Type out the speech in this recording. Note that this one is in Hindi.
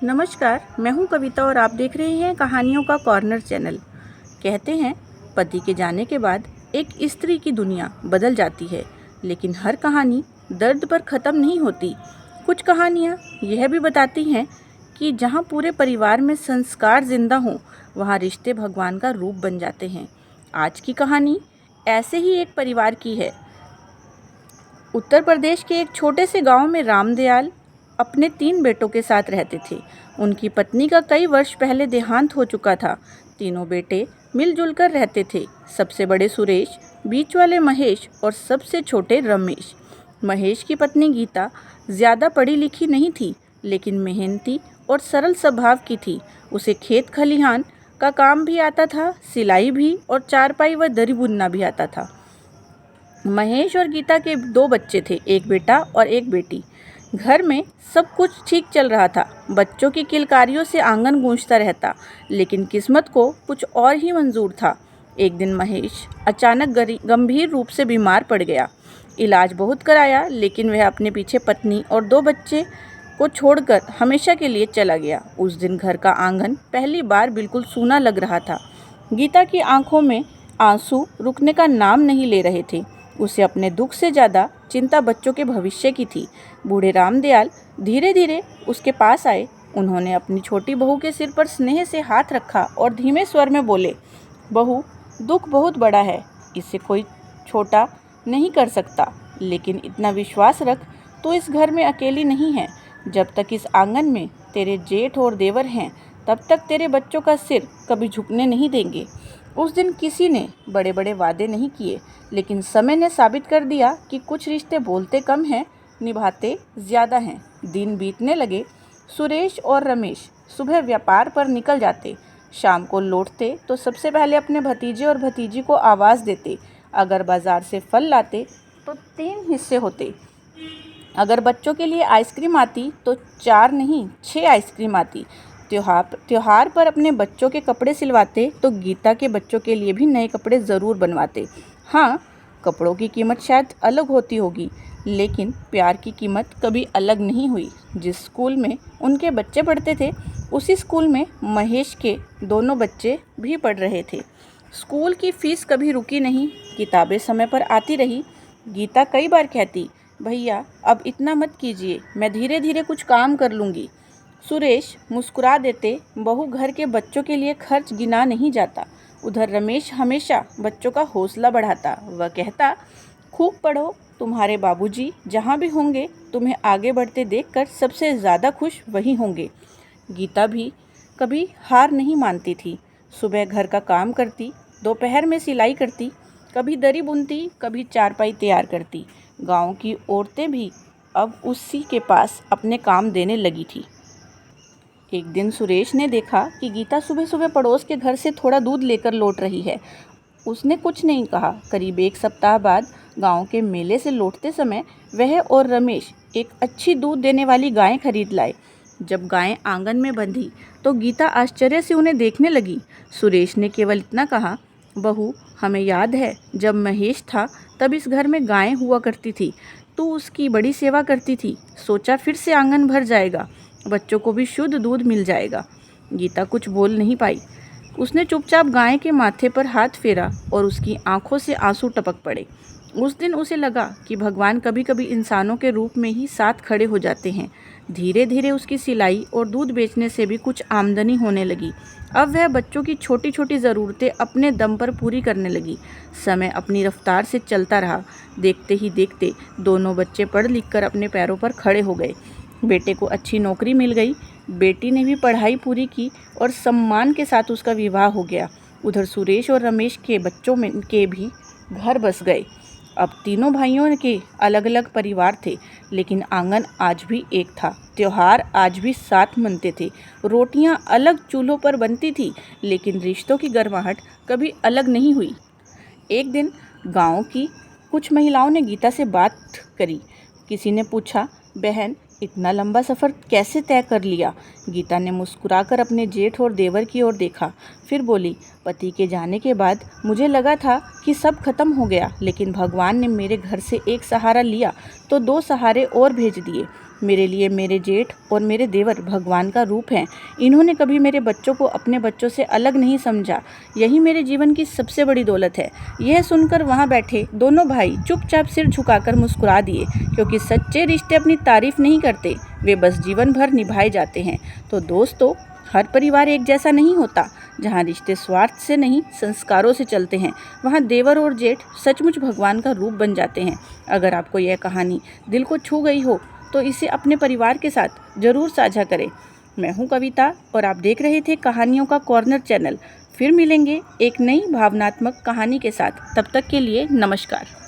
नमस्कार, मैं हूं कविता और आप देख रहे हैं कहानियों का कॉर्नर चैनल। कहते हैं पति के जाने के बाद एक स्त्री की दुनिया बदल जाती है, लेकिन हर कहानी दर्द पर ख़त्म नहीं होती। कुछ कहानियां यह भी बताती हैं कि जहां पूरे परिवार में संस्कार जिंदा हों, वहां रिश्ते भगवान का रूप बन जाते हैं। आज की कहानी ऐसे ही एक परिवार की है। उत्तर प्रदेश के एक छोटे से गांव में रामदयाल अपने 3 बेटों के साथ रहते थे। उनकी पत्नी का कई वर्ष पहले देहांत हो चुका था। तीनों बेटे मिलजुल कर रहते थे। सबसे बड़े सुरेश, बीच वाले महेश और सबसे छोटे रमेश। महेश की पत्नी गीता ज़्यादा पढ़ी लिखी नहीं थी, लेकिन मेहनती और सरल स्वभाव की थी। उसे खेत खलिहान का काम भी आता था, सिलाई भी, और चारपाई व दरी बुनना भी आता था। महेश और गीता के 2 बच्चे थे, एक बेटा और एक बेटी। घर में सब कुछ ठीक चल रहा था। बच्चों की किलकारियों से आंगन गूंजता रहता, लेकिन किस्मत को कुछ और ही मंजूर था। एक दिन महेश अचानक गंभीर रूप से बीमार पड़ गया। इलाज बहुत कराया, लेकिन वह अपने पीछे पत्नी और 2 बच्चे को छोड़कर हमेशा के लिए चला गया। उस दिन घर का आंगन पहली बार बिल्कुल सूना लग रहा था। गीता की आंखों में आंसू रुकने का नाम नहीं ले रहे थे। उसे अपने दुख से ज़्यादा चिंता बच्चों के भविष्य की थी। बूढ़े रामदयाल धीरे धीरे उसके पास आए। उन्होंने अपनी छोटी बहू के सिर पर स्नेह से हाथ रखा और धीमे स्वर में बोले, बहू, दुख बहुत बड़ा है, इसे कोई छोटा नहीं कर सकता, लेकिन इतना विश्वास रख, तो इस घर में अकेली नहीं है। जब तक इस आंगन में तेरे जेठ और देवर हैं, तब तक तेरे बच्चों का सिर कभी झुकने नहीं देंगे। उस दिन किसी ने बड़े बड़े वादे नहीं किए, लेकिन समय ने साबित कर दिया कि कुछ रिश्ते बोलते कम हैं, निभाते ज़्यादा हैं। दिन बीतने लगे। सुरेश और रमेश सुबह व्यापार पर निकल जाते। शाम को लौटते तो सबसे पहले अपने भतीजे और भतीजी को आवाज़ देते। अगर बाज़ार से फल लाते तो 3 हिस्से होते। अगर बच्चों के लिए आइसक्रीम आती तो 4 नहीं 6 आइसक्रीम आती। त्योहार पर अपने बच्चों के कपड़े सिलवाते तो गीता के बच्चों के लिए भी नए कपड़े ज़रूर बनवाते। हाँ, कपड़ों की कीमत शायद अलग होती होगी, लेकिन प्यार की कीमत कभी अलग नहीं हुई। जिस स्कूल में उनके बच्चे पढ़ते थे, उसी स्कूल में महेश के दोनों बच्चे भी पढ़ रहे थे। स्कूल की फीस कभी रुकी नहीं, किताबें समय पर आती रही। गीता कई बार कहती, भैया अब इतना मत कीजिए, मैं धीरे धीरे कुछ काम कर लूँगी। सुरेश मुस्कुरा देते, बहू, घर के बच्चों के लिए खर्च गिना नहीं जाता। उधर रमेश हमेशा बच्चों का हौसला बढ़ाता। वह कहता, खूब पढ़ो, तुम्हारे बाबूजी जहाँ भी होंगे तुम्हें आगे बढ़ते देखकर सबसे ज़्यादा खुश वही होंगे। गीता भी कभी हार नहीं मानती थी। सुबह घर का काम करती, दोपहर में सिलाई करती, कभी दरी बुनती, कभी चारपाई तैयार करती। गांव की औरतें भी अब उसी के पास अपने काम देने लगी थी। एक दिन सुरेश ने देखा कि गीता सुबह सुबह पड़ोस के घर से थोड़ा दूध लेकर लौट रही है। उसने कुछ नहीं कहा। करीब 1 सप्ताह बाद गांव के मेले से लौटते समय वह और रमेश एक अच्छी दूध देने वाली गाय खरीद लाए। जब गायें आंगन में बंधी तो गीता आश्चर्य से उन्हें देखने लगी। सुरेश ने केवल इतना कहा, बहू, हमें याद है जब महेश था तब इस घर में गायें हुआ करती थी, तू उसकी बड़ी सेवा करती थी। सोचा फिर से आंगन भर जाएगा, बच्चों को भी शुद्ध दूध मिल जाएगा। गीता कुछ बोल नहीं पाई। उसने चुपचाप गाय के माथे पर हाथ फेरा और उसकी आंखों से आंसू टपक पड़े। उस दिन उसे लगा कि भगवान कभी कभी इंसानों के रूप में ही साथ खड़े हो जाते हैं। धीरे धीरे उसकी सिलाई और दूध बेचने से भी कुछ आमदनी होने लगी। अब वह बच्चों की छोटी छोटी ज़रूरतें अपने दम पर पूरी करने लगी। समय अपनी रफ्तार से चलता रहा। देखते ही देखते दोनों बच्चे पढ़ लिख कर अपने पैरों पर खड़े हो गए। बेटे को अच्छी नौकरी मिल गई, बेटी ने भी पढ़ाई पूरी की और सम्मान के साथ उसका विवाह हो गया। उधर सुरेश और रमेश के बच्चों में के भी घर बस गए। अब तीनों भाइयों के अलग अलग परिवार थे, लेकिन आंगन आज भी एक था। त्योहार आज भी साथ मनते थे। रोटियां अलग चूल्हों पर बनती थी, लेकिन रिश्तों की गर्माहट कभी अलग नहीं हुई। एक दिन गांव की कुछ महिलाओं ने गीता से बात करी। किसी ने पूछा, बहन, इतना लंबा सफ़र कैसे तय कर लिया? गीता ने मुस्कुराकर अपने जेठ और देवर की ओर देखा, फिर बोली, पति के जाने के बाद मुझे लगा था कि सब खत्म हो गया, लेकिन भगवान ने मेरे घर से एक सहारा लिया तो 2 सहारे और भेज दिए। मेरे लिए मेरे जेठ और मेरे देवर भगवान का रूप हैं। इन्होंने कभी मेरे बच्चों को अपने बच्चों से अलग नहीं समझा। यही मेरे जीवन की सबसे बड़ी दौलत है। यह सुनकर वहाँ बैठे दोनों भाई चुपचाप सिर झुकाकर मुस्कुरा दिए, क्योंकि सच्चे रिश्ते अपनी तारीफ नहीं करते, वे बस जीवन भर निभाए जाते हैं। तो दोस्तों, हर परिवार एक जैसा नहीं होता। जहाँ रिश्ते स्वार्थ से नहीं, संस्कारों से चलते हैं, वहाँ देवर और जेठ सचमुच भगवान का रूप बन जाते हैं। अगर आपको यह कहानी दिल को छू गई हो तो इसे अपने परिवार के साथ ज़रूर साझा करें। मैं हूँ कविता और आप देख रहे थे कहानियों का कॉर्नर चैनल। फिर मिलेंगे एक नई भावनात्मक कहानी के साथ। तब तक के लिए नमस्कार।